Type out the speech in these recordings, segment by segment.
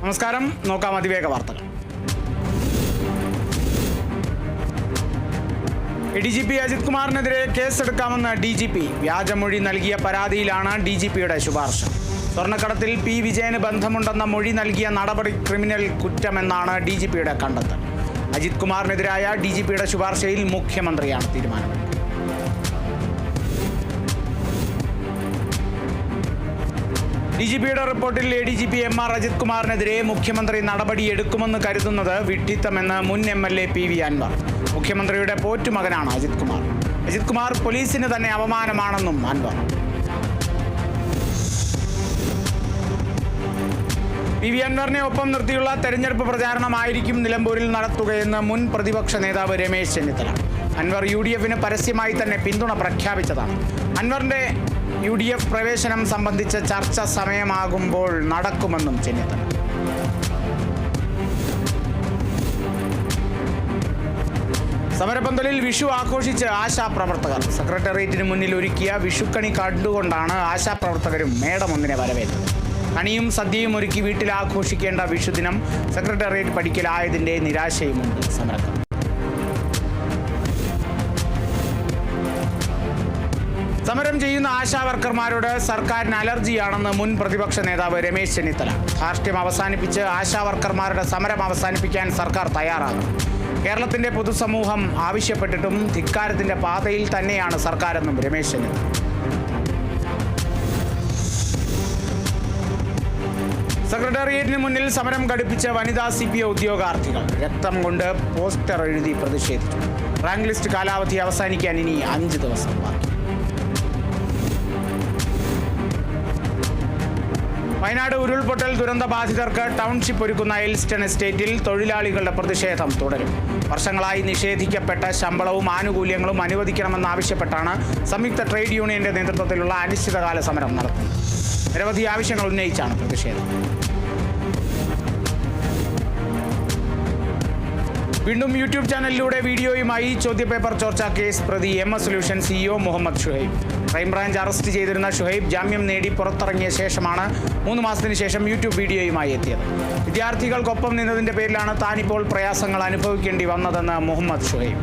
നമസ്കാരം. നോക്കാം അതിവേഗ വാർത്തകൾ. DGP Ajith കുമാറിനെതിരെ കേസെടുക്കാമെന്ന് DGP. വ്യാജമൊഴി നൽകിയ പരാതിയിലാണ് DGPയുടെ ശുപാർശ. സ്വർണ്ണക്കടത്തിൽ P. വിജയന് ബന്ധമുണ്ടെന്ന മൊഴി നൽകിയ നടപടി ക്രിമിനൽ കുറ്റമെന്നാണ് DGPയുടെ കണ്ടെത്തൽ. അജിത് കുമാറിനെതിരായ DGPയുടെ ശുപാർശയിൽ മുഖ്യമന്ത്രിയാണ് തീരുമാനമെടുത്തത്. DGPയുടെ റിപ്പോർട്ടിൽ ADGP MR അജിത് കുമാറിനെതിരെ മുഖ്യമന്ത്രി നടപടിയെടുക്കുമെന്ന് കരുതുന്നത് വിഡ്ഢിത്തമെന്ന് മുൻ MLA PV അൻവർ. മുഖ്യമന്ത്രിയുടെ പോറ്റുമകനാണ് അജിത് കുമാർ. അജിത് കുമാർ പോലീസിന് തന്നെ അപമാനമാണെന്നും അൻവർ. PV അൻവറിനെ ഒപ്പം നിർത്തിയുള്ള തെരഞ്ഞെടുപ്പ് പ്രചാരണമായിരിക്കും നിലമ്പൂരിൽ നടത്തുകയെന്ന് മുൻ പ്രതിപക്ഷ നേതാവ് രമേശ് ചെന്നിത്തല. അൻവർ UDFന് പരസ്യമായി തന്നെ പിന്തുണ പ്രഖ്യാപിച്ചതാണ്. അൻവറിന്റെ UDF പ്രവേശനം സംബന്ധിച്ച ചർച്ച സമയമാകുമ്പോൾ നടക്കുമെന്നും ചെന്നിത്തല. സമരപന്തലിൽ വിഷു ആഘോഷിച്ച് ആശാപ്രവർത്തകർ. സെക്രട്ടേറിയറ്റിന് മുന്നിൽ ഒരുക്കിയ വിഷുക്കണി കണ്ടുകൊണ്ടാണ് ആശാപ്രവർത്തകരും മേടമൊന്നിനെ വരവേറ്റത്. കണിയും സദ്യയും ഒരുക്കി വീട്ടിൽ ആഘോഷിക്കേണ്ട വിഷുദിനം സെക്രട്ടേറിയറ്റ് പടിക്കലായതിന്റെ നിരാശയുമുണ്ട് സമരക്കാർ. സമരം ചെയ്യുന്ന ആശാവർക്കർമാരോട് സർക്കാരിന് അലർജിയാണെന്ന് മുൻ പ്രതിപക്ഷ നേതാവ് രമേശ് ചെന്നിത്തല. ധാർഷ്ട്യം അവസാനിപ്പിച്ച് ആശാവർക്കർമാരുടെ സമരം അവസാനിപ്പിക്കാൻ സർക്കാർ തയ്യാറാകും. കേരളത്തിന്റെ പൊതുസമൂഹം ആവശ്യപ്പെട്ടിട്ടും ധിക്കാരത്തിന്റെ പാതയിൽ തന്നെയാണ് സർക്കാരെന്നും രമേശ് ചെന്നിത്തല. സെക്രട്ടേറിയറ്റിന് മുന്നിൽ സമരം ഘടിപ്പിച്ച വനിതാ CPO ഉദ്യോഗാർത്ഥികൾ രക്തം കൊണ്ട് പോസ്റ്റർ എഴുതി പ്രതിഷേധിച്ചു. റാങ്ക് ലിസ്റ്റ് കാലാവധി അവസാനിക്കാൻ ഇനി 5 ദിവസം ബാക്കി. വയനാട് ഉരുൾപൊട്ടൽ ദുരന്ത ബാധിതർക്ക് ടൗൺഷിപ്പ് ഒരുക്കുന്ന എൽസ്റ്റൺ എസ്റ്റേറ്റിൽ തൊഴിലാളികളുടെ പ്രതിഷേധം തുടരും. വർഷങ്ങളായി നിഷേധിക്കപ്പെട്ട ശമ്പളവും ആനുകൂല്യങ്ങളും അനുവദിക്കണമെന്നാവശ്യപ്പെട്ടാണ് സംയുക്ത ട്രേഡ് യൂണിയന്റെ നേതൃത്വത്തിലുള്ള അനിശ്ചിതകാല സമരം നടത്തുന്നത്. നിരവധി ആവശ്യങ്ങൾ ഉന്നയിച്ചാണ് പ്രതിഷേധം. വീണ്ടും യൂട്യൂബ് ചാനലിലൂടെ വീഡിയോയുമായി ചോദ്യപേപ്പർ ചോർച്ച കേസ് പ്രതി MS solution CEO Muhammad Shuhaib. Crime branch arrest ചെയ്തിരുന്ന ഷുഹൈബ് ജാമ്യം നേടി പുറത്തിറങ്ങിയ ശേഷമാണ് 3 മാസത്തിന് ശേഷം യൂട്യൂബ് വീഡിയോയുമായി എത്തിയത്. വിദ്യാർത്ഥികൾക്കൊപ്പം നിന്നതിന്റെ പേരിലാണ് താനിപ്പോൾ പ്രയാസങ്ങൾ അനുഭവിക്കേണ്ടി വന്നതെന്ന് മുഹമ്മദ് ഷുഹൈബ്.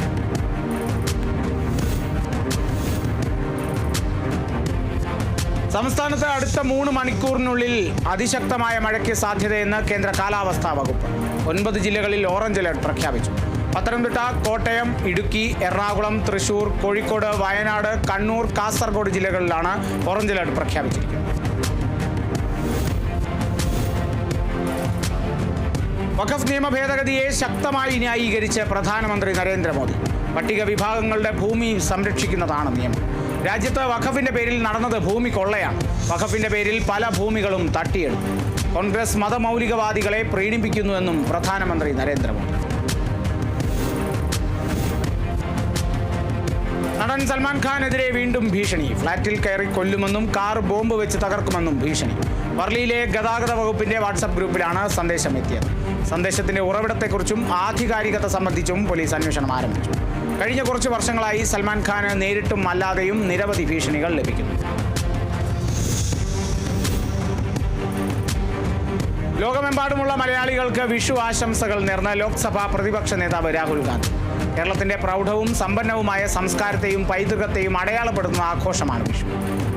സംസ്ഥാനത്ത് അടുത്ത 3 മണിക്കൂറിനുള്ളിൽ അതിശക്തമായ മഴയ്ക്ക് സാധ്യതയെന്ന് കേന്ദ്ര കാലാവസ്ഥാ വകുപ്പ്. 9 ജില്ലകളിൽ ഓറഞ്ച് അലർട്ട് പ്രഖ്യാപിച്ചു. പത്തനംതിട്ട, കോട്ടയം, ഇടുക്കി, എറണാകുളം, തൃശൂർ, കോഴിക്കോട്, വയനാട്, കണ്ണൂർ, കാസർഗോഡ് ജില്ലകളിലാണ് ഓറഞ്ച് അലർട്ട് പ്രഖ്യാപിച്ചിരിക്കുന്നത്. വഖഫ് നിയമ ഭേദഗതിയെ ശക്തമായി ന്യായീകരിച്ച് പ്രധാനമന്ത്രി നരേന്ദ്രമോദി. പട്ടിക വിഭാഗങ്ങളുടെ ഭൂമി സംരക്ഷിക്കുന്നതാണ് നിയമം. രാജ്യത്ത് വഖഫിന്റെ പേരിൽ നടന്നത് ഭൂമി കൊള്ളയാണ്. വഖഫിന്റെ പേരിൽ പല ഭൂമികളും തട്ടിയെടുത്തു. കോൺഗ്രസ് മതമൗലികവാദികളെ പ്രീണിപ്പിക്കുന്നുവെന്നും പ്രധാനമന്ത്രി നരേന്ദ്രമോദി. നടൻ സൽമാൻ ഖാനെതിരെ വീണ്ടും ഭീഷണി. ഫ്ളാറ്റിൽ കയറി കൊല്ലുമെന്നും കാർ ബോംബ് വെച്ച് തകർക്കുമെന്നും ഭീഷണി. വർളിയിലെ ഗതാഗത വകുപ്പിന്റെ വാട്സപ്പ് ഗ്രൂപ്പിലാണ് സന്ദേശം എത്തിയത്. സന്ദേശത്തിന്റെ ഉറവിടത്തെക്കുറിച്ചും ആധികാരികത സംബന്ധിച്ചും പോലീസ് അന്വേഷണം ആരംഭിച്ചു. കഴിഞ്ഞ കുറച്ച് വർഷങ്ങളായി സൽമാൻ ഖാന് നേരിട്ടും അല്ലാതെയും നിരവധി ഭീഷണികൾ ലഭിക്കുന്നു. ലോകമെമ്പാടുമുള്ള മലയാളികൾക്ക് വിഷു ആശംസകൾ നേർന്ന ലോക്സഭാ പ്രതിപക്ഷ നേതാവ് രാഹുൽ ഗാന്ധി. കേരളത്തിന്റെ പ്രൗഢവും സമ്പന്നവുമായ സംസ്കാരത്തെയും പൈതൃകത്തെയും അടയാളപ്പെടുത്തുന്ന ആഘോഷമാണ് വിഷു.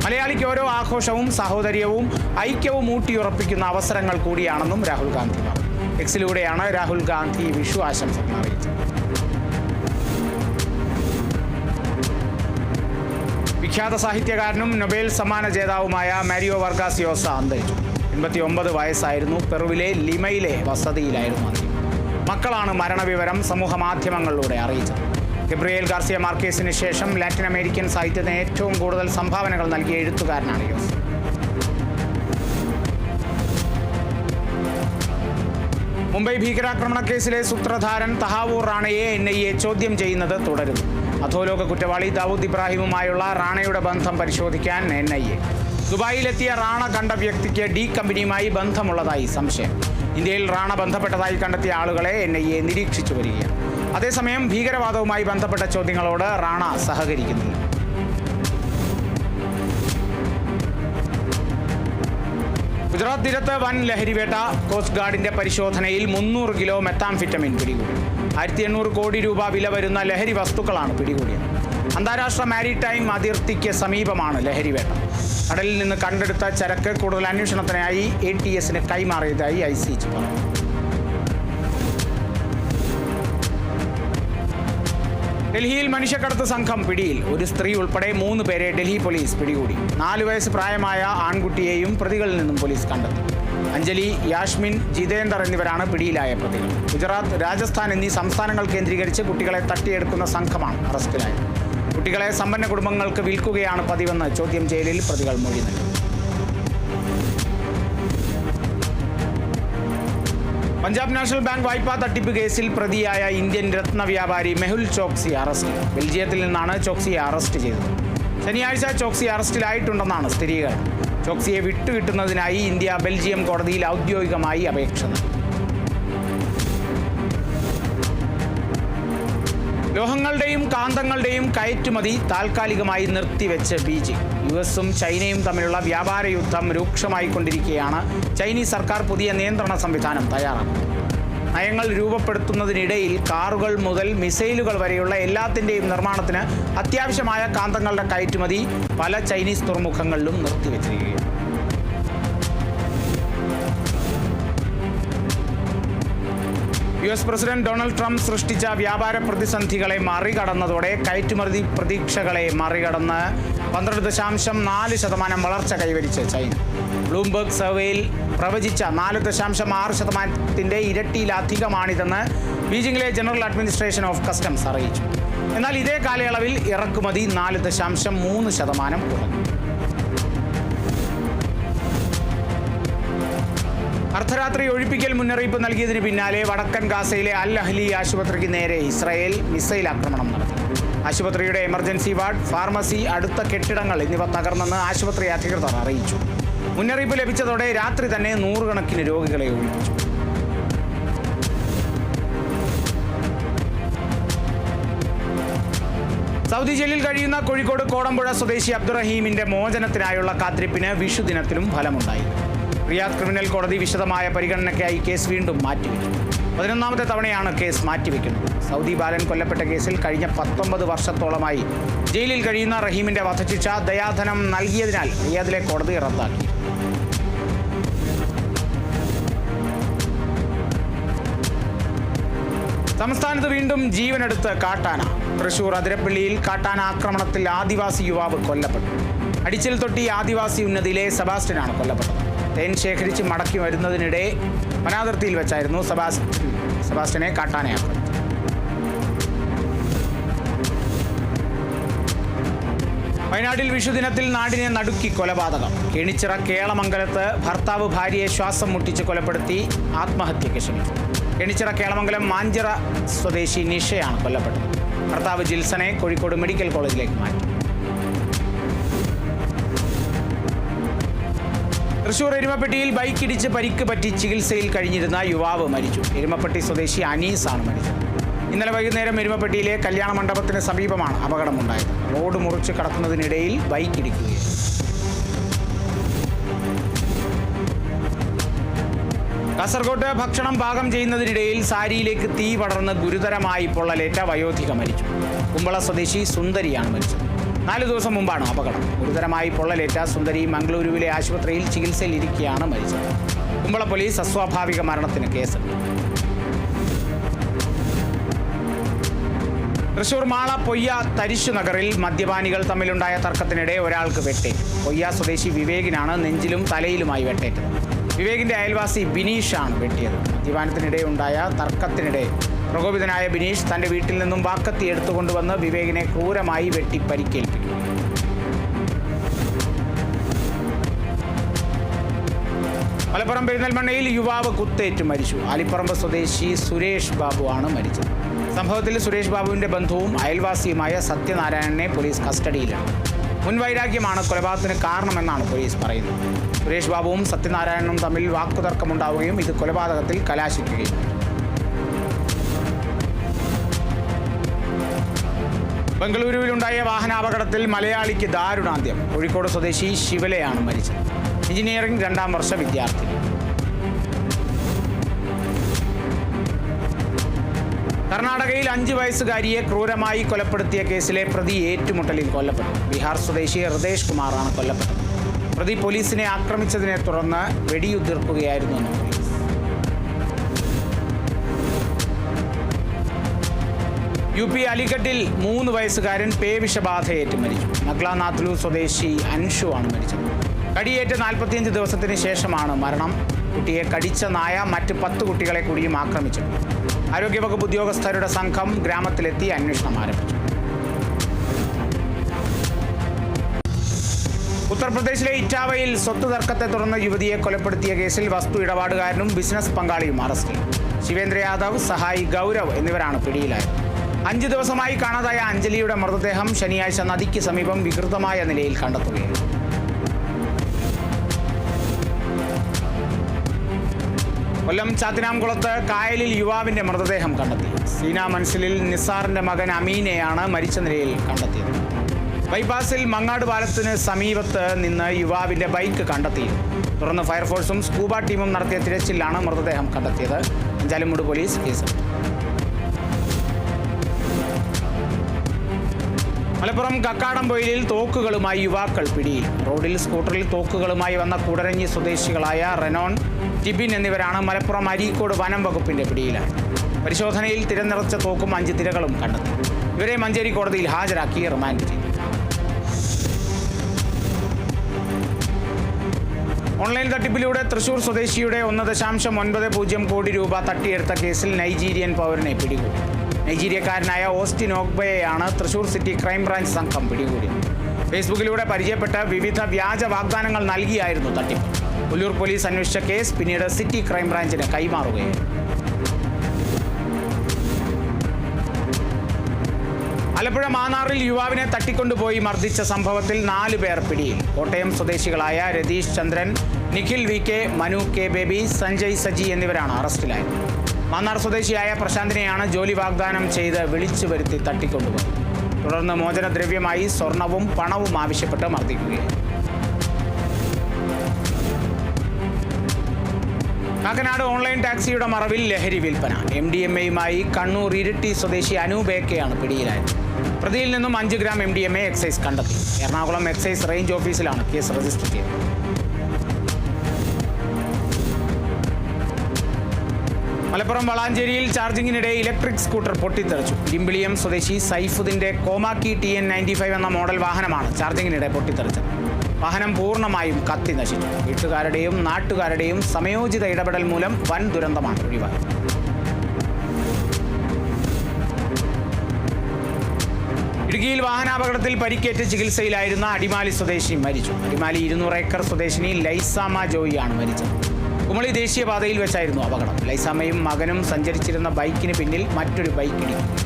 മലയാളിക്ക് ഓരോ ആഘോഷവും സാഹോദര്യവും ഐക്യവും ഊട്ടിയുറപ്പിക്കുന്ന അവസരങ്ങൾ കൂടിയാണെന്നും രാഹുൽ ഗാന്ധി പറഞ്ഞു. എക്സിലൂടെയാണ് രാഹുൽ ഗാന്ധി വിഷു ആശംസകൾ അറിയിച്ചത്. വിഖ്യാത സാഹിത്യകാരനും നൊബേൽ സമ്മാന ജേതാവുമായ മാരിയോ വർഗാസ് യോസ അന്തരിച്ചു. 89 വയസ്സായിരുന്നു. പെറുവിലെ ലിമയിലെ വസതിയിലായിരുന്നു അന്ത്യം. മക്കളാണ് മരണവിവരം സമൂഹ മാധ്യമങ്ങളിലൂടെ അറിയിച്ചത്. ഗബ്രിയേൽ ഗാർസിയ മാർക്കേസിന് ശേഷം ലാറ്റിൻ അമേരിക്കൻ സാഹിത്യത്തിന് ഏറ്റവും കൂടുതൽ സംഭാവനകൾ നൽകിയ എഴുത്തുകാരനാണ് യോസ. മുംബൈ ഭീകരാക്രമണ കേസിലെ സൂത്രധാരൻ തഹാവൂർ റാണയെ NIA ചോദ്യം ചെയ്യുന്നത് തുടരുന്നു. അധോലോക കുറ്റവാളി ദാവൂദ് ഇബ്രാഹിമുമായുള്ള റാണയുടെ ബന്ധം പരിശോധിക്കാൻ NIA. ദുബായിലെത്തിയ റാണ കണ്ട വ്യക്തിക്ക് D കമ്പനിയുമായി ബന്ധമുള്ളതായി സംശയം. ഇന്ത്യയിൽ റാണ ബന്ധപ്പെട്ടതായി കണ്ടെത്തിയ ആളുകളെ NIA നിരീക്ഷിച്ചു വരികയാണ്. അതേസമയം ഭീകരവാദവുമായി ബന്ധപ്പെട്ട ചോദ്യങ്ങളോട് റാണ സഹകരിക്കുന്നില്ല. ഗുജറാത്ത് തീരത്ത് വൻ ലഹരിവേട്ട. കോസ്റ്റ് ഗാർഡിന്റെ പരിശോധനയിൽ 300 കിലോ മെത്താംഫിറ്റമിൻ പിടികൂടി. 1800 കോടി രൂപ വില വരുന്ന ലഹരി വസ്തുക്കളാണ് പിടികൂടിയത്. അന്താരാഷ്ട്ര മാരിടൈം അതിർത്തിക്ക് സമീപമാണ് ലഹരിവേട്ട. കടലിൽ നിന്ന് കണ്ടെടുത്ത ചരക്ക് കൂടുതൽ അന്വേഷണത്തിനായി ATS കൈമാറിയതായി ICG പറഞ്ഞു. ഡൽഹിയിൽ മനുഷ്യക്കടത്ത് സംഘം പിടിയിൽ. ഒരു സ്ത്രീ ഉൾപ്പെടെ 3 പേരെ ഡൽഹി പോലീസ് പിടികൂടി. 4 വയസ്സ് പ്രായമായ ആൺകുട്ടിയെയും പ്രതികളിൽ നിന്നും പോലീസ് കണ്ടെത്തി. അഞ്ജലി, യാസ്മിൻ, ജിതേന്ദർ എന്നിവരാണ് പിടിയിലായ പ്രതികൾ. ഗുജറാത്ത്, രാജസ്ഥാൻ എന്നീ സംസ്ഥാനങ്ങൾ കേന്ദ്രീകരിച്ച് കുട്ടികളെ തട്ടിയെടുക്കുന്ന സംഘമാണ് അറസ്റ്റിലായത്. കുട്ടികളെ സമ്പന്ന കുടുംബങ്ങൾക്ക് വിൽക്കുകയാണ് പതിവെന്ന് ചോദ്യം ചെയ്യലിൽ പ്രതികൾ മൊഴി നൽകി. പഞ്ചാബ് നാഷണൽ ബാങ്ക് വായ്പാ തട്ടിപ്പ് കേസിൽ പ്രതിയായ ഇന്ത്യൻ രത്ന വ്യാപാരി മെഹുൽ ചോക്സി അറസ്റ്റിൽ. ബെൽജിയത്തിൽ നിന്നാണ് ചോക്സിയെ അറസ്റ്റ് ചെയ്തത്. ശനിയാഴ്ച ചോക്സി അറസ്റ്റിലായിട്ടുണ്ടെന്നാണ് സ്ഥിരീകരണം. ചോക്സിയെ വിട്ടുകിട്ടുന്നതിനായി ഇന്ത്യ ബെൽജിയം കോടതിയിൽ ഔദ്യോഗികമായി അപേക്ഷ നൽകി. ലോഹങ്ങളുടെയും കാന്തങ്ങളുടെയും കയറ്റുമതി താൽക്കാലികമായി നിർത്തിവെച്ച് ബീജിംഗ്. US-ഉം ചൈനയും തമ്മിലുള്ള വ്യാപാര യുദ്ധം രൂക്ഷമായിക്കൊണ്ടിരിക്കെയാണ് ചൈനീസ് സർക്കാർ പുതിയ നിയന്ത്രണ സംവിധാനം തയ്യാറാക്കുന്നത്. നയങ്ങൾ രൂപപ്പെടുത്തുന്നതിനിടയിൽ കാറുകൾ മുതൽ മിസൈലുകൾ വരെയുള്ള എല്ലാത്തിൻ്റെയും നിർമ്മാണത്തിന് അത്യാവശ്യമായ കാന്തങ്ങളുടെ കയറ്റുമതി പല ചൈനീസ് തുറമുഖങ്ങളിലും നിർത്തിവെച്ചിരിക്കുകയാണ്. US പ്രസിഡന്റ് ഡൊണാൾഡ് ട്രംപ് സൃഷ്ടിച്ച വ്യാപാര പ്രതിസന്ധികളെ മറികടന്നതോടെ കയറ്റുമതി പ്രതീക്ഷകളെ മറികടന്ന് 12.4% വളർച്ച കൈവരിച്ച് ചൈന. ബ്ലൂംബർഗ് സർവേയിൽ പ്രവചിച്ച 4.6% ഇരട്ടിയിലധികമാണിതെന്ന് ബീജിംഗിലെ ജനറൽ അഡ്മിനിസ്ട്രേഷൻ ഓഫ് കസ്റ്റംസ് അറിയിച്ചു. എന്നാൽ ഇതേ കാലയളവിൽ ഇറക്കുമതി 4.3% കുറഞ്ഞു. അർദ്ധരാത്രി ഒഴിപ്പിക്കൽ മുന്നറിയിപ്പ് നൽകിയതിന് പിന്നാലെ വടക്കൻ ഗാസയിലെ അൽ അഹ്ലി ആശുപത്രിക്ക് നേരെ ഇസ്രായേൽ മിസൈൽ ആക്രമണം നടത്തി. ആശുപത്രിയുടെ എമർജൻസി വാർഡ്, ഫാർമസി, അടുത്ത കെട്ടിടങ്ങൾ എന്നിവ തകർന്നെന്ന് ആശുപത്രി അധികൃതർ അറിയിച്ചു. മുന്നറിയിപ്പ് ലഭിച്ചതോടെ രാത്രി തന്നെ 100 കണക്കിന് രോഗികളെ ഒഴിപ്പിച്ചു. സൗദി ജയിലിൽ കഴിയുന്ന കോഴിക്കോട് കോടമ്പുഴ സ്വദേശി അബ്ദുറഹീമിന്റെ മോചനത്തിനായുള്ള കാത്തിരിപ്പിന് വിഷുദിനത്തിലും ഫലമുണ്ടായില്ല. റിയാദ് ക്രിമിനൽ കോടതി വിശദമായ പരിഗണനയ്ക്കായി കേസ് വീണ്ടും മാറ്റിവെച്ചു. 11ാമത്തെ തവണയാണ് കേസ് മാറ്റിവെക്കുന്നത്. സൗദി ബാലൻ കൊല്ലപ്പെട്ട കേസിൽ കഴിഞ്ഞ 19 വർഷത്തോളമായി ജയിലിൽ കഴിയുന്ന റഹീമിന്റെ വധശിക്ഷ ദയാധനം നൽകിയതിനാൽ റിയാദിലെ കോടതി റദ്ദാക്കി. സംസ്ഥാനത്ത് വീണ്ടും ജീവനെടുത്ത് കാട്ടാന. തൃശൂർ അതിരപ്പള്ളിയിൽ കാട്ടാന ആക്രമണത്തിൽ ആദിവാസി യുവാവ് കൊല്ലപ്പെട്ടു. അടിച്ചിൽ തൊട്ടി ആദിവാസി ഉന്നതിയിലെ സെബാസ്റ്റ്യനാണ് കൊല്ലപ്പെട്ടത്. തേൻ ശേഖരിച്ച് മടക്കി വരുന്നതിനിടെ വനാതിർത്തിയിൽ വെച്ചായിരുന്നു സെബാസ്റ്റ്യനെ കാട്ടാന ആക്രമിച്ചത്. വയനാട്ടിൽ വിഷുദിനത്തിൽ നാടിനെ നടുക്കി കൊലപാതകം. കേണിച്ചിറ കേളമംഗലത്ത് ഭർത്താവ് ഭാര്യയെ ശ്വാസം മുട്ടിച്ച് കൊലപ്പെടുത്തി ആത്മഹത്യയ്ക്ക് ശ്രമിച്ചു. കേണിച്ചിറ കേളമംഗലം മാഞ്ചിറ സ്വദേശി നിഷയാണ് കൊല്ലപ്പെട്ടത്. ഭർത്താവ് ജിൽസനെ കോഴിക്കോട് മെഡിക്കൽ കോളേജിലേക്ക് മാറ്റി. തൃശൂർ എരുമപ്പെട്ടിയിൽ ബൈക്കിടിച്ച് പരിക്ക് പറ്റി ചികിത്സയിൽ കഴിഞ്ഞിരുന്ന യുവാവ് മരിച്ചു. എരുമപ്പെട്ടി സ്വദേശി അനീസാണ് മരിച്ചത്. ഇന്നലെ വൈകുന്നേരം എരുമപ്പെട്ടിയിലെ കല്യാണ മണ്ഡപത്തിന് സമീപമാണ് അപകടമുണ്ടായത്. റോഡ് മുറിച്ച് കടക്കുന്നതിനിടയിൽ ബൈക്ക് ഇടിക്കുകയായിരുന്നു. കാസർഗോഡ് ഭക്ഷണം പാകം ചെയ്യുന്നതിനിടയിൽ സാരിയിലേക്ക് തീ പടർന്ന് ഗുരുതരമായി പൊള്ളലേറ്റ വയോധിക മരിച്ചു. കുമ്പള സ്വദേശി സുന്ദരിയാണ് മരിച്ചത്. 4 ദിവസം മുമ്പാണ് അപകടം. ഗുരുതരമായി പൊള്ളലേറ്റ സുന്ദരി മംഗളൂരുവിലെ ആശുപത്രിയിൽ ചികിത്സയിൽ ഇരിക്കെയാണ് മരിച്ചത്. കുമ്പള പോലീസ് അസ്വാഭാവിക മരണത്തിന് കേസെടുത്തു. തൃശൂർ മാള പൊയ്യ തരിശു നഗറിൽ മദ്യപാനികൾ തമ്മിലുണ്ടായ തർക്കത്തിനിടെ ഒരാൾക്ക് വെട്ടേറ്റു. പൊയ്യ സ്വദേശി വിവേകിനാണ് നെഞ്ചിലും തലയിലുമായി വെട്ടേറ്റത്. വിവേകിന്റെ അയൽവാസി ബിനീഷാണ് വെട്ടിയത്. മദ്യപാനത്തിനിടെ ഉണ്ടായ തർക്കത്തിനിടെ പ്രകോപിതനായ ബിനീഷ് തന്റെ വീട്ടിൽ നിന്നും വാക്കത്തി എടുത്തുകൊണ്ടുവന്ന് വിവേകിനെ ക്രൂരമായി വെട്ടി പരിക്കേൽപ്പിക്കും. മലപ്പുറം പെരിന്തൽമണ്ണയിൽ യുവാവ് കുത്തേറ്റ് മരിച്ചു. ആലിപ്പറമ്പ് സ്വദേശി സുരേഷ് ബാബു ആണ് മരിച്ചത്. സംഭവത്തിൽ സുരേഷ് ബാബുവിന്റെ ബന്ധുവും അയൽവാസിയുമായ സത്യനാരായണനെ പോലീസ് കസ്റ്റഡിയിലാണ്. മുൻവൈരാഗ്യമാണ് കൊലപാതകത്തിന് കാരണമെന്നാണ് പോലീസ് പറയുന്നത്. സുരേഷ് ബാബുവും സത്യനാരായണനും തമ്മിൽ വാക്കുതർക്കമുണ്ടാവുകയും ഇത് കൊലപാതകത്തിൽ കലാശിക്കുകയും. ബംഗളൂരുവിലുണ്ടായ വാഹനാപകടത്തിൽ മലയാളിക്ക് ദാരുണാന്ത്യം. കോഴിക്കോട് സ്വദേശി ശിവലയാണ് മരിച്ചത്. എഞ്ചിനീയറിംഗ് 2ാം വർഷ വിദ്യാർത്ഥി. കർണാടകയിൽ 5 വയസ്സുകാരിയെ ക്രൂരമായി കൊലപ്പെടുത്തിയ കേസിലെ പ്രതി ഏറ്റുമുട്ടലിൽ കൊല്ലപ്പെട്ടു. ബീഹാർ സ്വദേശി ഹൃദേശ് കുമാറാണ് കൊല്ലപ്പെട്ടത്. പ്രതി പോലീസിനെ ആക്രമിച്ചതിനെ തുടർന്ന് വെടിയുതിർക്കുകയായിരുന്നു എന്ന് പോലീസ്. UP അലിഗഡിൽ 3 വയസ്സുകാരൻ പേവിഷബാധയേറ്റ് മരിച്ചു. നഗ്ലാനാഥ്ലു സ്വദേശി അൻഷു ആണ് മരിച്ചത്. കടിയേറ്റ് 45 ദിവസത്തിന് ശേഷമാണ് മരണം. കുട്ടിയെ കടിച്ച നായ മറ്റ് 10 കുട്ടികളെ കൂടിയും ആക്രമിച്ചു. ആരോഗ്യവകുപ്പ് ഉദ്യോഗസ്ഥരുടെ സംഘം ഗ്രാമത്തിലെത്തി അന്വേഷണം ആരംഭിച്ചു. ഉത്തർപ്രദേശിലെ ഇറ്റാവയിൽ സ്വത്ത് തർക്കത്തെ തുടർന്ന് യുവതിയെ കൊലപ്പെടുത്തിയ കേസിൽ വസ്തു ഇടപാടുകാരനും ബിസിനസ് പങ്കാളിയും അറസ്റ്റിൽ. ശിവേന്ദ്ര യാദവ്, സഹായി ഗൗരവ് എന്നിവരാണ് പിടിയിലായത്. 5 ദിവസമായി കാണാതായ അഞ്ജലിയുടെ മൃതദേഹം ശനിയാഴ്ച നദിക്ക് സമീപം വികൃതമായ നിലയിൽ കണ്ടെത്തുകയായിരുന്നു. കൊല്ലം ചാത്തിനാംകുളത്ത് കായലിൽ യുവാവിന്റെ മൃതദേഹം കണ്ടെത്തി. സീന മൻസിലിൽ നിസാറിന്റെ മകൻ അമീനെയാണ് മരിച്ച നിലയിൽ കണ്ടെത്തിയത്. ബൈപ്പാസിൽ മങ്ങാട് പാലത്തിന് സമീപത്ത് നിന്ന് യുവാവിന്റെ ബൈക്ക് കണ്ടെത്തിയിരുന്നു. തുടർന്ന് ഫയർഫോഴ്സും സ്കൂബ ടീമും നടത്തിയ തിരച്ചിലാണ് മൃതദേഹം കണ്ടെത്തിയത്. അഞ്ചാലുംമൂട് പോലീസ് കേസെടുത്തു. മലപ്പുറം കക്കാടംപൊയിലിൽ തോക്കുകളുമായി യുവാക്കൾ പിടിയിൽ. റോഡിൽ സ്കൂട്ടറിൽ തോക്കുകളുമായി വന്ന കൂടരഞ്ഞി സ്വദേശികളായ റെനോൺ, ടിബിൻ എന്നിവരാണ് മലപ്പുറം അരീക്കോട് വനം വകുപ്പിന്റെ പിടിയിലായത്. പരിശോധനയിൽ തിരനിറച്ച തോക്കും 5 തിരകളും കണ്ടെത്തി. ഇവരെ മഞ്ചേരി കോടതിയിൽ ഹാജരാക്കി റിമാൻഡ് ചെയ്തു. ഓൺലൈൻ തട്ടിപ്പിലൂടെ തൃശൂർ സ്വദേശിയുടെ 1.90 കോടി രൂപ തട്ടിയെടുത്ത കേസിൽ നൈജീരിയൻ പൗരനെ പിടികൂടി. നൈജീരിയക്കാരനായ ഓസ്റ്റിൻ ഓഗ്ബയെയാണ് തൃശൂർ സിറ്റി ക്രൈംബ്രാഞ്ച് സംഘം പിടികൂടിയത്. ഫേസ്ബുക്കിലൂടെ പരിചയപ്പെട്ട് വിവിധ വ്യാജ വാഗ്ദാനങ്ങൾ നൽകിയായിരുന്നു തട്ടിപ്പ്. പുല്ലൂർ പോലീസ് അന്വേഷിച്ച കേസ് പിന്നീട് സിറ്റി ക്രൈംബ്രാഞ്ചിന് കൈമാറുകയായിരുന്നു. ആലപ്പുഴ മാന്നാറിൽ യുവാവിനെ തട്ടിക്കൊണ്ടുപോയി മർദ്ദിച്ച സംഭവത്തിൽ 4 പേർ പിടിയിൽ. കോട്ടയം സ്വദേശികളായ രതീഷ് ചന്ദ്രൻ, നിഖിൽ VK, മനു K ബേബി, സഞ്ജയ് സജി എന്നിവരാണ് അറസ്റ്റിലായത്. മാന്നാർ സ്വദേശിയായ പ്രശാന്തിനെയാണ് ജോലി വാഗ്ദാനം ചെയ്ത് വിളിച്ചു വരുത്തി തട്ടിക്കൊണ്ടുപോയി. തുടർന്ന് മോചനദ്രവ്യമായി സ്വർണവും പണവും ആവശ്യപ്പെട്ട് മർദ്ദിക്കുകയായിരുന്നു. കാക്കനാട് ഓൺലൈൻ ടാക്സിയുടെ മറവിൽ ലഹരി വിൽപ്പന. MDMAയുമായി കണ്ണൂർ ഇരിട്ടി സ്വദേശി അനൂപ് AK പിടിയിലായത്. പ്രതിയിൽ നിന്നും 5 ഗ്രാം MDMA എക്സൈസ് കണ്ടെത്തി. എറണാകുളം എക്സൈസ് റേഞ്ച് ഓഫീസിലാണ് കേസ് രജിസ്റ്റർ ചെയ്തത്. മലപ്പുറം വളാഞ്ചേരിയിൽ ചാർജിങ്ങിനിടെ ഇലക്ട്രിക് സ്കൂട്ടർ പൊട്ടിത്തെറിച്ചു. ഇരിമ്പിളിയം സ്വദേശി സൈഫുദ്ദീന്റെ കോമാക്കി TN95 എന്ന മോഡൽ വാഹനമാണ് ചാർജിങ്ങിനിടെ പൊട്ടിത്തെറിച്ചത്. വാഹനം പൂർണ്ണമായും കത്തി നശിച്ചു. വീട്ടുകാരുടെയും നാട്ടുകാരുടെയും സമയോചിത ഇടപെടൽ മൂലം വൻ ദുരന്തമാണ് ഒഴിവായത്. ഇടുക്കിയിൽ വാഹനാപകടത്തിൽ പരിക്കേറ്റ് ചികിത്സയിലായിരുന്ന അടിമാലി സ്വദേശി മരിച്ചു. അടിമാലി 200 ഏക്കർ സ്വദേശിനി ലൈസാമ ജോയിയാണ് മരിച്ചത്. കുമളി ദേശീയപാതയിൽ വെച്ചായിരുന്നു അപകടം. ലൈസാമയും മകനും സഞ്ചരിച്ചിരുന്ന ബൈക്കിന് പിന്നിൽ മറ്റൊരു ബൈക്ക് ഇടിച്ചു.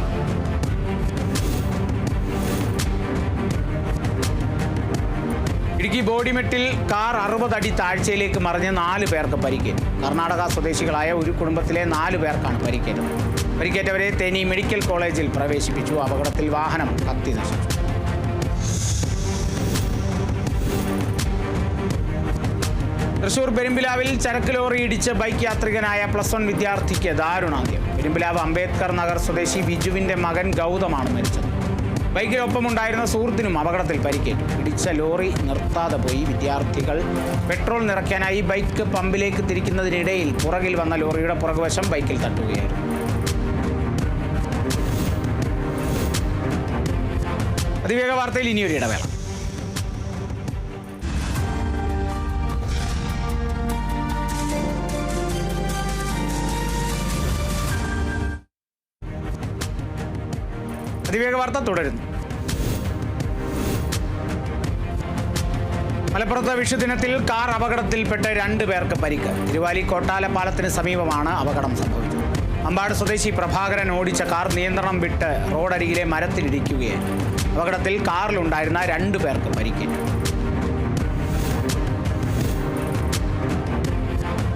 ഇടുക്കി ബോഡിമെട്ടിൽ കാർ 60 അടി താഴ്ചയിലേക്ക് മറിഞ്ഞ് 4 പേർക്ക് പരിക്കേറ്റു. കർണാടക സ്വദേശികളായ ഒരു കുടുംബത്തിലെ 4 പേർക്കാണ് പരിക്കേറ്റത്. പരിക്കേറ്റവരെ തേനി മെഡിക്കൽ കോളേജിൽ പ്രവേശിപ്പിച്ചു. അപകടത്തിൽ വാഹനം കത്തി നശിച്ചു. തൃശൂർ പെരുമ്പിലാവിൽ ചരക്ക് ലോറി ഇടിച്ച് ബൈക്ക് യാത്രികനായ +1 വിദ്യാർത്ഥിക്ക് ദാരുണാന്ത്യം. പെരുമ്പിലാവ് അംബേദ്കർ നഗർ സ്വദേശി ബിജുവിന്റെ മകൻ ഗൗതമാണ് മരിച്ചത്. ബൈക്കിലൊപ്പമുണ്ടായിരുന്ന സുഹൃത്തിനും അപകടത്തിൽ പരിക്കേറ്റു. ഇടിച്ച ലോറി നിർത്താതെ പോയി. വിദ്യാർത്ഥികൾ പെട്രോൾ നിറയ്ക്കാനായി ബൈക്ക് പമ്പിലേക്ക് തിരിക്കുന്നതിനിടയിൽ പുറകിൽ വന്ന ലോറിയുടെ പുറകുവശം ബൈക്കിൽ തട്ടുകയായിരുന്നു. അതിവേഗ വാർത്തയിൽ ഇനിയൊരു ഇടവേള. അതിവേഗ വാർത്ത തുടരുന്നു. മലപ്പുറത്ത് വിഷുദിനത്തിൽ കാർ അപകടത്തിൽപ്പെട്ട് 2 പേർക്ക് പരിക്ക്. തിരുവാലി കോട്ടാല പാലത്തിന് സമീപമാണ് അപകടം സംഭവിച്ചത്. അമ്പാട് സ്വദേശി പ്രഭാകരൻ ഓടിച്ച കാർ നിയന്ത്രണം വിട്ട് റോഡരികിലെ മരത്തിലിടിക്കുകയായിരുന്നു. അപകടത്തിൽ കാറിലുണ്ടായിരുന്ന 2 പേർക്ക് പരിക്കേറ്റു.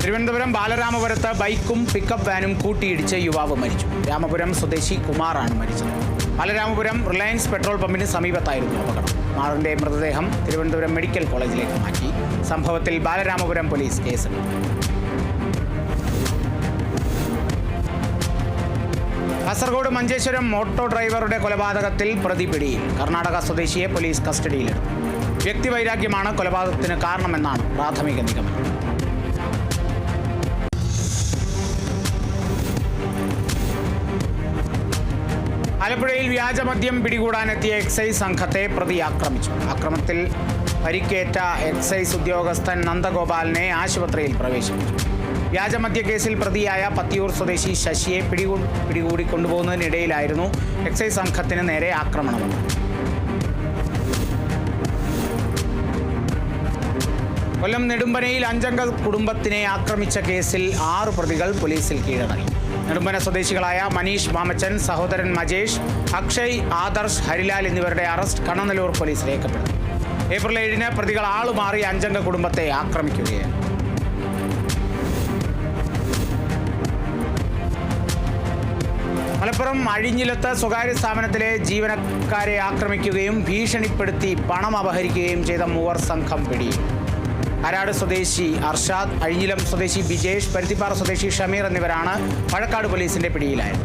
തിരുവനന്തപുരം ബാലരാമപുരത്ത് ബൈക്കും പിക്കപ്പ് വാനും കൂട്ടിയിടിച്ച് യുവാവ് മരിച്ചു. രാമപുരം സ്വദേശി കുമാറാണ് മരിച്ചത്. ബാലരാമപുരം റിലയൻസ് പെട്രോൾ പമ്പിന് സമീപത്തായിരുന്നു അപകടം. മാറിന്റെ മൃതദേഹം തിരുവനന്തപുരം മെഡിക്കൽ കോളേജിലേക്ക് മാറ്റി. സംഭവത്തിൽ ബാലരാമപുരം പോലീസ് കേസെടുത്തു. കാസർഗോഡ് മഞ്ചേശ്വരം ഓട്ടോ ഡ്രൈവറുടെ കൊലപാതകത്തിൽ പ്രതി പിടിയിൽ. കർണാടക സ്വദേശിയെ പോലീസ് കസ്റ്റഡിയിലെടുത്തു. വ്യക്തിവൈരാഗ്യമാണ് കൊലപാതകത്തിന് കാരണമെന്നാണ് പ്രാഥമിക നിഗമനം. ആലപ്പുഴയിൽ വ്യാജമദ്യം പിടികൂടാനെത്തിയ എക്സൈസ് സംഘത്തെ പ്രതി ആക്രമിച്ചു. ആക്രമണത്തിൽ പരിക്കേറ്റ എക്സൈസ് ഉദ്യോഗസ്ഥൻ നന്ദഗോപാലിനെ ആശുപത്രിയിൽ പ്രവേശിപ്പിച്ചു. വ്യാജമദ്യ കേസിൽ പ്രതിയായ പത്തിയൂർ സ്വദേശി ശശിയെ പിടികൂടി കൊണ്ടുപോകുന്നതിനിടയിലായിരുന്നു എക്സൈസ് സംഘത്തിന് നേരെ ആക്രമണം. കൊല്ലം നെടുമ്പനയിൽ 5-അംഗ കുടുംബത്തിനെ ആക്രമിച്ച കേസിൽ 6 പ്രതികൾ പോലീസിൽ കീഴടങ്ങി. നെടുമ്പന സ്വദേശികളായ മനീഷ് മാമച്ചൻ, സഹോദരൻ മജേഷ്, അക്ഷയ്, ആദർശ്, ഹരിലാൽ എന്നിവരുടെ അറസ്റ്റ് കണ്ണനല്ലൂർ പോലീസ് രേഖപ്പെടുത്തി. ഏപ്രിൽ 7-ന് പ്രതികൾ ആളുമാറി 5-അംഗ കുടുംബത്തെ ആക്രമിക്കുകയായിരുന്നു. മലപ്പുറം അഴിഞ്ഞിലത്ത് സ്വകാര്യ സ്ഥാപനത്തിലെ ജീവനക്കാരെ ആക്രമിക്കുകയും ഭീഷണിപ്പെടുത്തി പണം അപഹരിക്കുകയും ചെയ്ത മൂവർ സംഘം പിടിയിൽ. അരാട് സ്വദേശി അർഷാദ്, അഴിഞ്ഞിലം സ്വദേശി ബിജേഷ്, പരുത്തിപ്പാറ സ്വദേശി ഷമീർ എന്നിവരാണ് പാലക്കാട് പോലീസിന്റെ പിടിയിലായത്.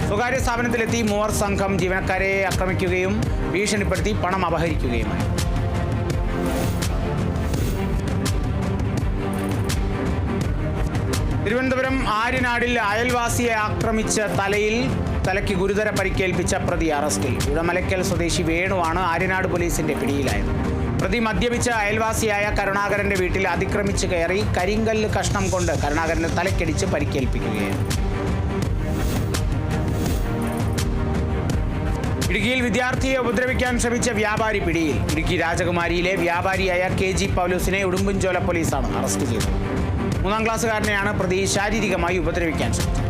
സ്വകാര്യ സ്ഥാപനത്തിലെത്തി മൂവർ സംഘം ജീവനക്കാരെ ആക്രമിക്കുകയും ഭീഷണിപ്പെടുത്തി പണം അപഹരിക്കുകയുമായി. തിരുവനന്തപുരം ആര്യനാടിൽ അയൽവാസിയെ ആക്രമിച്ച് തലയ്ക്ക് ഗുരുതര പരിക്കേൽപ്പിച്ച പ്രതി അറസ്റ്റിൽ. ഉഴമലയ്ക്കൽ സ്വദേശി വേണുവാണ് ആര്യനാട് പോലീസിന്റെ പിടിയിലായത്. പ്രതി മദ്യപിച്ച അയൽവാസിയായ കരുണാകരന്റെ വീട്ടിൽ അതിക്രമിച്ച് കയറി കരിങ്കല്ല് കഷ്ണം കൊണ്ട് കരുണാകരന് തലക്കടിച്ച് പരിക്കേൽപ്പിക്കുകയാണ്. ഇടുക്കിയിൽ വിദ്യാർത്ഥിയെ ഉപദ്രവിക്കാൻ ശ്രമിച്ച വ്യാപാരി പിടിയിൽ. ഇടുക്കി രാജകുമാരിയിലെ വ്യാപാരിയായ KG പൗലോസിനെ ഉടുമ്പൻചോല പോലീസാണ് അറസ്റ്റ് ചെയ്തത്. 3-ാം ക്ലാസ്സുകാരനെയാണ് പ്രതി ശാരീരികമായി ഉപദ്രവിക്കാൻ ശ്രമിച്ചത്.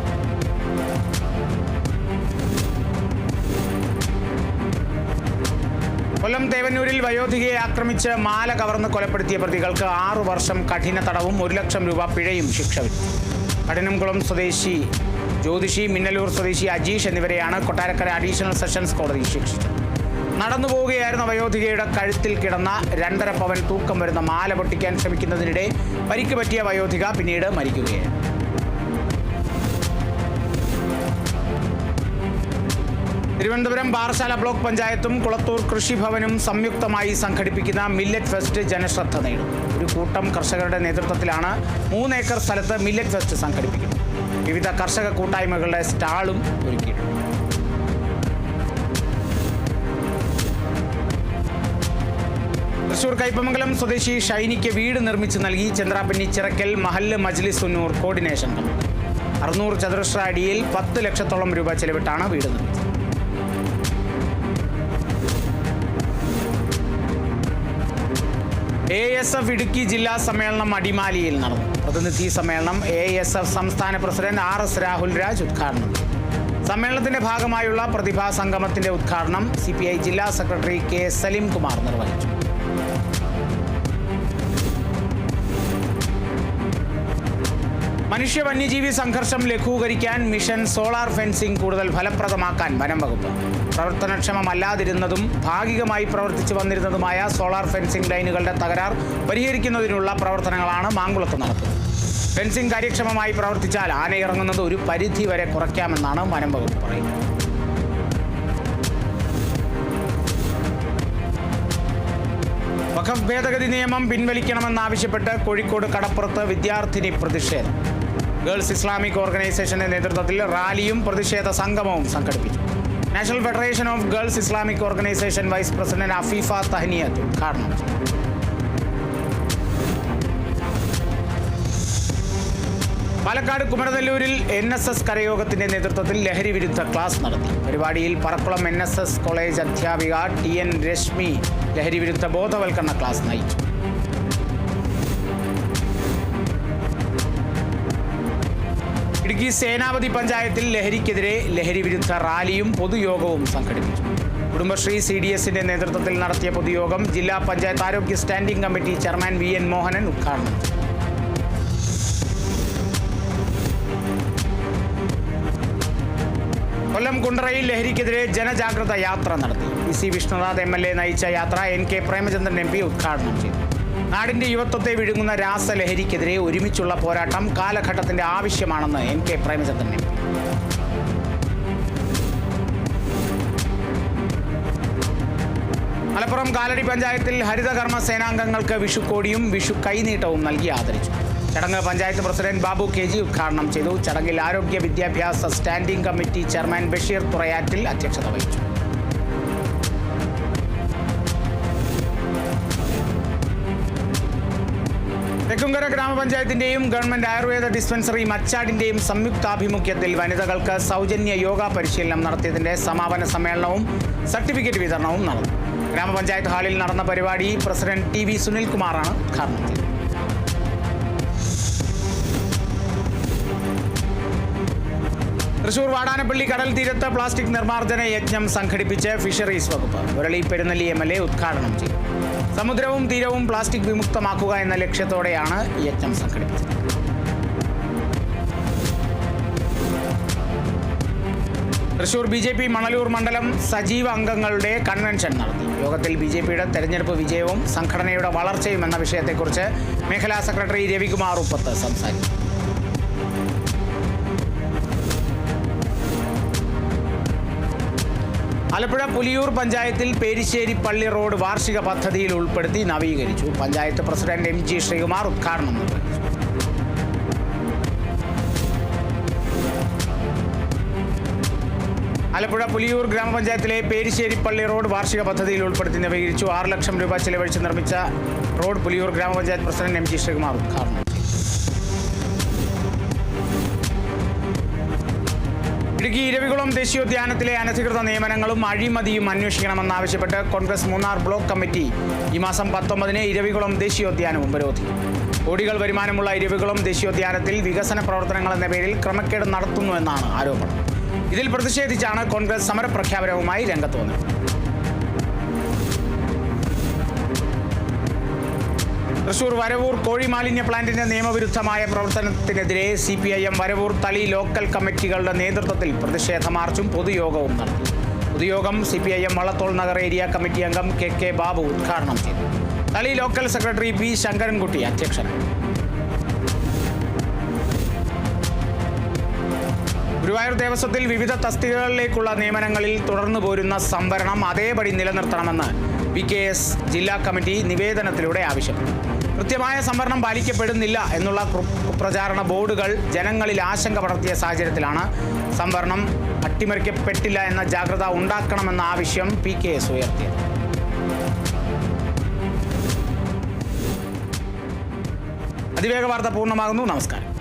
കൊല്ലം തേവന്നൂരിൽ വയോധികയെ ആക്രമിച്ച് മാല കവർന്ന് കൊലപ്പെടുത്തിയ പ്രതികൾക്ക് 6 വർഷം കഠിന തടവും 1 ലക്ഷം രൂപ പിഴയും ശിക്ഷ വിധിച്ചു. കഠിനംകുളം സ്വദേശി ജ്യോതിഷി, മിന്നലൂർ സ്വദേശി അജീഷ് എന്നിവരെയാണ് കൊട്ടാരക്കര അഡീഷണൽ സെഷൻസ് കോടതി ശിക്ഷിച്ചത്. നടന്നു പോവുകയായിരുന്ന വയോധികയുടെ കഴുത്തിൽ കിടന്ന 2.5 പവൻ തൂക്കം വരുന്ന മാല പൊട്ടിക്കാൻ ശ്രമിക്കുന്നതിനിടെ പരിക്ക് പറ്റിയ വയോധിക പിന്നീട് മരിക്കുകയായിരുന്നു. തിരുവനന്തപുരം പാറശാല ബ്ലോക്ക് പഞ്ചായത്തും കുളത്തൂർ കൃഷിഭവനും സംയുക്തമായി സംഘടിപ്പിക്കുന്ന മില്ലറ്റ് ഫെസ്റ്റ് ജനശ്രദ്ധ നേടും. ഒരു കൂട്ടം കർഷകരുടെ നേതൃത്വത്തിലാണ് 3 ഏക്കർ സ്ഥലത്ത് മില്ലറ്റ് ഫെസ്റ്റ് സംഘടിപ്പിക്കുന്നത്. വിവിധ കർഷക കൂട്ടായ്മകളുടെ സ്റ്റാളും ഒരുക്കിയിട്ടുണ്ട്. തൃശൂർ കയ്പമംഗലം സ്വദേശി ഷൈനിക്ക് വീട് നിർമ്മിച്ചു നൽകി ചന്ദ്രാപ്പന്നി ചിറക്കൽ മഹല്ല് മജ്ലിസ് ഉന്നൂർ കോർഡിനേഷൻ കമ്മിറ്റി. 600 ചതുരശ്ര അടിയിൽ 10 ലക്ഷത്തോളം രൂപ ചെലവിട്ടാണ് വീട് നിർമ്മിച്ചത്. ASF ഇടുക്കി ജില്ലാ സമ്മേളനം അടിമാലിയിൽ നടന്നു. പ്രതിനിധി സമ്മേളനം ASF സംസ്ഥാന പ്രസിഡന്റ് RS രാഹുൽ രാജ് ഉദ്ഘാടനം ചെയ്തു. സമ്മേളനത്തിന്റെ ഭാഗമായുള്ള പ്രതിഭാ സംഗമത്തിന്റെ ഉദ്ഘാടനം CPI ജില്ലാ സെക്രട്ടറി K സലീം കുമാർ നിർവഹിച്ചു. മനുഷ്യ വന്യജീവി സംഘർഷം ലഘൂകരിക്കാൻ മിഷൻ സോളാർ ഫെൻസിംഗ് കൂടുതൽ ഫലപ്രദമാക്കാൻ വനം വകുപ്പ്. പ്രവർത്തനക്ഷമമല്ലാതിരുന്നതും ഭാഗികമായി പ്രവർത്തിച്ചു വന്നിരുന്നതുമായ സോളാർ ഫെൻസിംഗ് ലൈനുകളുടെ തകരാർ പരിഹരിക്കുന്നതിനുള്ള പ്രവർത്തനങ്ങളാണ് മാങ്കുളത്ത് നടത്തുന്നത്. ഫെൻസിംഗ് കാര്യക്ഷമമായി പ്രവർത്തിച്ചാൽ ആനയിറങ്ങുന്നത് ഒരു പരിധി വരെ കുറയ്ക്കാമെന്നാണ് വനം വകുപ്പ് പറയുന്നത്. വഖഫ് ഭേദഗതി നിയമം പിൻവലിക്കണമെന്നാവശ്യപ്പെട്ട് കോഴിക്കോട് കടപ്പുറത്ത് വിദ്യാർത്ഥിനി പ്രതിഷേധം. ഗേൾസ് ഇസ്ലാമിക് ഓർഗനൈസേഷന്റെ നേതൃത്വത്തിൽ റാലിയും പ്രതിഷേധ സംഗമവും സംഘടിപ്പിച്ചു. National federation of girls Islamic organisation vice president Afeefa Tahniyath ഉദ്ഘാടനം ചെയ്തു. പാലക്കാട് കുമരനെല്ലൂരിൽ NSS കരയോഗത്തിന്റെ നേതൃത്വത്തിൽ ലഹരി വിരുദ്ധ ക്ലാസ് നടത്തി. പരിപാടിയിൽ പറക്കുളം NSS കോളേജ് അധ്യാപിക TN രശ്മി ലഹരി വിരുദ്ധ ബോധവൽക്കരണ ക്ലാസ് നയിച്ചു. ഇടുക്കി സേനാപതി പഞ്ചായത്തിൽ ലഹരിക്കെതിരെ ലഹരി വിരുദ്ധ റാലിയും പൊതുയോഗവും സംഘടിപ്പിച്ചു. കുടുംബശ്രീ CDSന്റെ നേതൃത്വത്തിൽ നടത്തിയ പൊതുയോഗം ജില്ലാ പഞ്ചായത്ത് ആരോഗ്യ standing committee chairman VN Mohanan ഉദ്ഘാടനം ചെയ്തു. കൊല്ലം കുണ്ടറയിൽ ലഹരിക്കെതിരെ ജനജാഗ്രത യാത്ര നടത്തി. PC വിഷ്ണുനാഥ് MLA നയിച്ച യാത്ര NK പ്രേമചന്ദ്രൻ MP ഉദ്ഘാടനം ചെയ്തു. നാടിന്റെ യുവത്വത്തെ വിഴുങ്ങുന്ന രാസലഹരിക്കെതിരെ ഒരുമിച്ചുള്ള പോരാട്ടം കാലഘട്ടത്തിന്റെ ആവശ്യമാണെന്ന് NK പ്രേമചന്ദ്രൻ MP. മലപ്പുറം കാലടി പഞ്ചായത്തിൽ ഹരിതകർമ്മ സേനാംഗങ്ങൾക്ക് വിഷുക്കോടിയും വിഷു കൈനീട്ടവും നൽകി ആദരിച്ചു. ചടങ്ങ് പഞ്ചായത്ത് പ്രസിഡന്റ് ബാബു KG ഉദ്ഘാടനം ചെയ്തു. ചടങ്ങിൽ ആരോഗ്യ വിദ്യാഭ്യാസ standing committee chairman Basheer Thurayattil അധ്യക്ഷത വഹിച്ചു. തെക്കുംകര ഗ്രാമപഞ്ചായത്തിന്റെയും ഗവൺമെന്റ് ആയുർവേദ ഡിസ്പെൻസറി മച്ചാടിന്റെയും സംയുക്താഭിമുഖ്യത്തിൽ വനിതകൾക്ക് സൗജന്യ യോഗ പരിശീലനം നടത്തിയതിന്റെ സമാപന സമ്മേളനവും സർട്ടിഫിക്കറ്റ് വിതരണവും നടന്നു. ഗ്രാമപഞ്ചായത്ത് ഹാളിൽ നടന്ന പരിപാടി പ്രസിഡന്റ് TV സുനിൽകുമാറാണ് ഉദ്ഘാടനം ചെയ്തത്. തൃശൂർ വാടാനപ്പള്ളി കടൽ തീരത്ത് പ്ലാസ്റ്റിക് നിർമ്മാർജ്ജന യജ്ഞം സംഘടിപ്പിച്ച് ഫിഷറീസ് വകുപ്പ്. മുരളി പെരുന്നല്ലി MLA ഉദ്ഘാടനം ചെയ്തു. സമുദ്രവും തീരവും പ്ലാസ്റ്റിക് വിമുക്തമാക്കുക എന്ന ലക്ഷ്യത്തോടെയാണ് യജ്ഞം സംഘടിപ്പിച്ചത്. തൃശൂർ BJP മണലൂർ മണ്ഡലം സജീവ അംഗങ്ങളുടെ കൺവെൻഷൻ നടത്തി. യോഗത്തിൽ BJPയുടെ തെരഞ്ഞെടുപ്പ് വിജയവും സംഘടനയുടെ വളർച്ചയും എന്ന വിഷയത്തെക്കുറിച്ച് മേഖലാ സെക്രട്ടറി രവികുമാർ ഉപ്പത്ത് സംസാരിച്ചു. ആലപ്പുഴ പുലിയൂർ പഞ്ചായത്തിൽ പേരിശ്ശേരി പള്ളി റോഡ് വാർഷിക പദ്ധതിയിൽ ഉൾപ്പെടുത്തി നവീകരിച്ചു. പഞ്ചായത്ത് പ്രസിഡന്റ് MG ശ്രീകുമാർ ഉദ്ഘാടനം നിർവഹിച്ചു. ആലപ്പുഴ പുലിയൂർ ഗ്രാമപഞ്ചായത്തിലെ പേരിശ്ശേരി പള്ളി റോഡ് വാർഷിക പദ്ധതിയിൽ ഉൾപ്പെടുത്തി നവീകരിച്ചു. 6 ലക്ഷം രൂപ ചെലവഴിച്ച് നിർമ്മിച്ച റോഡ് പുലിയൂർ ഗ്രാമപഞ്ചായത്ത് പ്രസിഡന്റ് MG ശ്രീകുമാർ ഉദ്ഘാടനം ചെയ്തു. ഇടുക്കി ഇരവികുളം ദേശീയോദ്യാനത്തിലെ അനധികൃത നിയമനങ്ങളും അഴിമതിയും അന്വേഷിക്കണമെന്നാവശ്യപ്പെട്ട് കോൺഗ്രസ് മൂന്നാർ ബ്ലോക്ക് കമ്മിറ്റി ഈ മാസം 19-ന് ഇരവികുളം ദേശീയോദ്യാനം ഉപരോധിക്കും. കോടികൾ വരുമാനമുള്ള ഇരവികുളം ദേശീയോദ്യാനത്തിൽ വികസന പ്രവർത്തനങ്ങൾ എന്ന പേരിൽ ക്രമക്കേട് നടത്തുന്നുവെന്നാണ് ആരോപണം. ഇതിൽ പ്രതിഷേധിച്ചാണ് കോൺഗ്രസ് സമരപ്രഖ്യാപനവുമായി രംഗത്ത് വന്നത്. തൃശൂർ വരവൂർ കോഴി മാലിന്യ പ്ലാന്റിന്റെ നിയമവിരുദ്ധമായ പ്രവർത്തനത്തിനെതിരെ CPIM വരവൂർ തളി ലോക്കൽ കമ്മിറ്റികളുടെ നേതൃത്വത്തിൽ പ്രതിഷേധ മാർച്ചും പൊതുയോഗവും നടത്തി. പൊതുയോഗം CPIM Vallathol Nagar area committee അംഗം KK ബാബു ഉദ്ഘാടനം ചെയ്തു. തളി ലോക്കൽ സെക്രട്ടറി B ശങ്കരൻകുട്ടി അധ്യക്ഷനായി. ഗുരുവായൂർ ദേവസ്വത്തിൽ വിവിധ തസ്തികകളിലേക്കുള്ള നിയമനങ്ങളിൽ തുടർന്നു പോരുന്ന സംവരണം അതേപടി നിലനിർത്തണമെന്ന് PKS ജില്ലാ കമ്മിറ്റി നിവേദനത്തിലൂടെ ആവശ്യപ്പെട്ടു. കൃത്യമായ സംവരണം പാലിക്കപ്പെടുന്നില്ല എന്നുള്ള പ്രചാരണ ബോർഡുകൾ ജനങ്ങളിൽ ആശങ്ക പടർത്തിയ സാഹചര്യത്തിലാണ് സംവരണം അട്ടിമറിക്കപ്പെട്ടില്ല എന്ന ജാഗ്രത ഉണ്ടാക്കണമെന്ന ആവശ്യം PKS ഉയർത്തിയത്. അതിവേഗ വാർത്ത പൂർണ്ണമാകുന്നു. നമസ്കാരം.